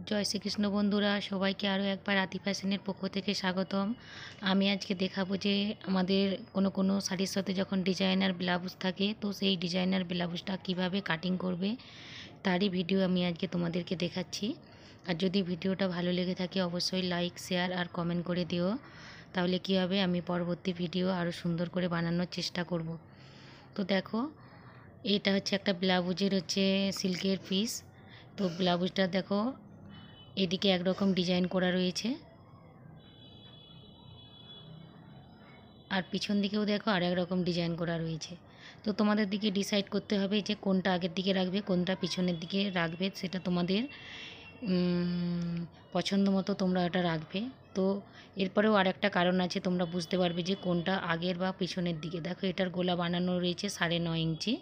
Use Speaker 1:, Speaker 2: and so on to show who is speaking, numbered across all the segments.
Speaker 1: জয় শ্রীকৃষ্ণ বন্ধুরা, সবাইকে আরও একবার আতি ফ্যাশনের পক্ষ থেকে স্বাগতম। আমি আজকে দেখাবো যে আমাদের কোনো শাড়ির সাথে যখন ডিজাইনার ব্লাউজ থাকে, তো সেই ডিজাইনার ব্লাউজটা কিভাবে কাটিং করবে তারই ভিডিও আমি আজকে তোমাদেরকে দেখাচ্ছি। আর যদি ভিডিওটা ভালো লেগে থাকে অবশ্যই লাইক, শেয়ার আর কমেন্ট করে দিও। তাহলে কী হবে, আমি পরবর্তী ভিডিও আরও সুন্দর করে বানানোর চেষ্টা করব। তো দেখো, এইটা হচ্ছে একটা ব্লাউজের সিল্কের পিস। তো ব্লাউজটা দেখো, এদিকে একরকম ডিজাইন করা রয়েছে আর পিছন দিকেও দেখো আর একরকম ডিজাইন করা রয়েছে। তো তোমাদের দিকে ডিসাইড করতে হবে যে কোনটা আগের দিকে রাখবে, কোনটা পিছনের দিকে রাখবে, সেটা তোমাদের পছন্দ মতো তোমরা এটা রাখবে। তো এরপরেও আর একটা কারণ আছে, তোমরা বুঝতে পারবে যে কোনটা আগের বা পিছনের দিকে। দেখো, এটার গলা বানানো রয়েছে 9.5 ইঞ্চি।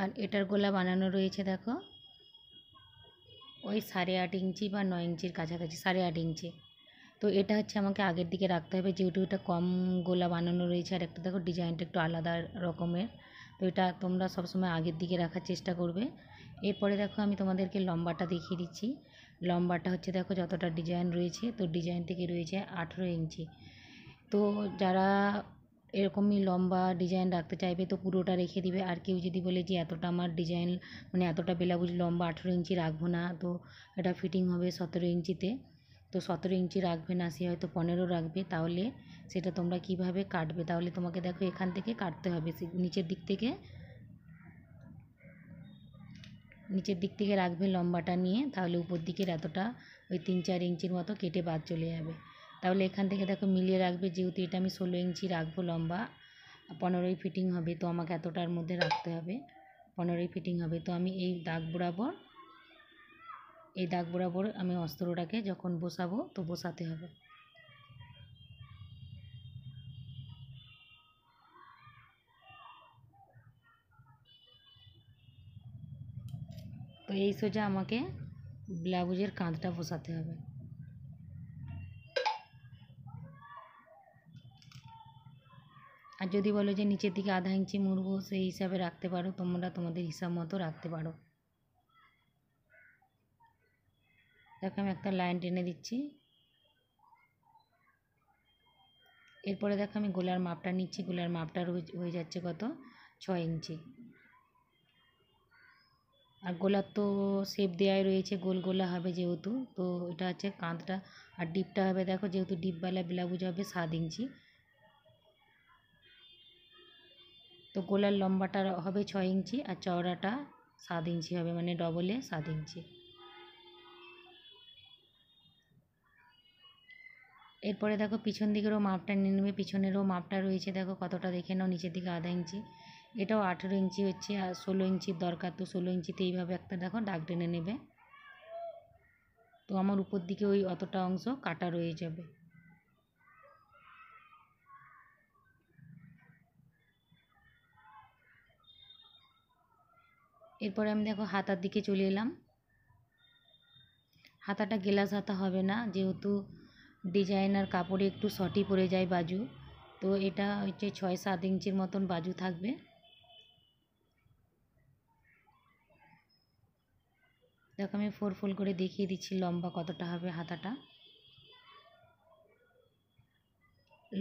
Speaker 1: আর এটার গলা বানানো রয়েছে দেখো ওই 8.5 ইঞ্চি বা 9 ইঞ্চির কাছাকাছি, 8.5 ইঞ্চি। তো এটা হচ্ছে আমাকে আগের দিকে রাখতে হবে, যেহেতু এটা কম গোলা বানানো রয়েছে। আর একটা দেখো ডিজাইনটা একটু আলাদা রকমের, তো এটা তোমরা সবসময় আগের দিকে রাখার চেষ্টা করবে। এরপরে দেখো আমি তোমাদেরকে লম্বাটা দেখিয়ে দিচ্ছি। লম্বাটা হচ্ছে দেখো যতটা ডিজাইন রয়েছে, তো ডিজাইন থেকে রয়েছে 18 ইঞ্চি। তো যারা এরকমই লম্বা ডিজাইন রাখতে চাইবে তো পুরোটা রেখে দিবে। আর কেউ যদি বলে যে এতটা আমার ডিজাইন মানে এতটা ব্লাউজ লম্বা 18 ইঞ্চি রাখবো না, তো এটা ফিটিং হবে 17 ইঞ্চিতে, তো 17 ইঞ্চি রাখবে না, সে হয়তো 15 রাখবে। তাহলে সেটা তোমরা কিভাবে কাটবে, তাহলে তোমাকে দেখো এখান থেকে কাটতে হবে, নিচের দিক থেকে রাখবে লম্বাটা নিয়ে, তাহলে উপর দিকের এতটা ওই 3-4 ইঞ্চির মতো কেটে বাদ চলে যাবে। তাহলে এখান থেকে দেখো মিলিয়ে রাখবে, যেহেতু এটা আমি 16 ইঞ্চি রাখবো লম্বা, 15ই ফিটিং হবে, তো আমাকে এতটার মধ্যে রাখতে হবে, 15ই ফিটিং হবে। তো আমি এই দাগ বরাবর আমি অস্ত্রটাকে যখন বসাবো তো বসাতে হবে। তো এই সোজা আমাকে ব্লাউজের কাঁধটা বসাতে হবে। আর যদি বলো যে নিচের দিকে আধা ইঞ্চি মুড়বো, সেই হিসাবে রাখতে পারো, তোমরা তোমাদের হিসাব মতো রাখতে পারো। দেখো আমি একটা লাইন টেনে দিচ্ছি। এরপরে দেখো আমি গলার মাপটা নিচ্ছি। গলার মাপটা হয়ে যাচ্ছে কত, 6 ইঞ্চি। আর গলার তো শেপ দেওয়াই রয়েছে, গোল গোলা হবে যেহেতু, তো এটা হচ্ছে কাঁধটা। আর ডিপটা হবে দেখো, যেহেতু ডিপওয়ালা ব্লাউজ হবে 7 ইঞ্চি, তো গলার লম্বাটা হবে 6 ইঞ্চি আর চওড়াটা 7 ইঞ্চি হবে, মানে ডবলে 7 ইঞ্চি। এরপরে দেখো পিছন দিকেরও মাপটা নিয়ে নেবে। পিছনেরও মাপটা রয়েছে দেখো কতটা, দেখে নাও, নিচের দিকে আধা ইঞ্চি। এটাও 18 ইঞ্চি হচ্ছে, আর 16 ইঞ্চির দরকার, তো 16 ইঞ্চিতে এইভাবে একটা দেখো দাগ টেনে নেবে। তো আমার উপর দিকে ওই অতটা অংশ কাটা রয়ে যাবে। এরপরে আমি দেখো হাতার দিকে চলে এলাম। হাতাটা গেলাস হাতা হবে না, যেহেতু ডিজাইনার কাপড়ে একটু শর্টই পড়ে যায় বাজু, তো এটা হচ্ছে 6-7 ইঞ্চির মতন বাজু থাকবে। দেখো আমি 4 ফোল্ড করে দেখিয়ে দিচ্ছি লম্বা কতটা হবে হাতাটা।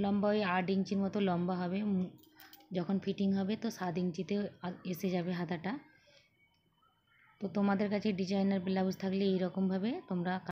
Speaker 1: লম্বা ওই 8 ইঞ্চির মতো লম্বা হবে। যখন ফিটিং হবে তো 7 ইঞ্চিতে এসে যাবে হাতাটা। তো তোমাদের কাছে ডিজাইনার ব্লাউজ থাকলে এইরকমভাবে তোমরা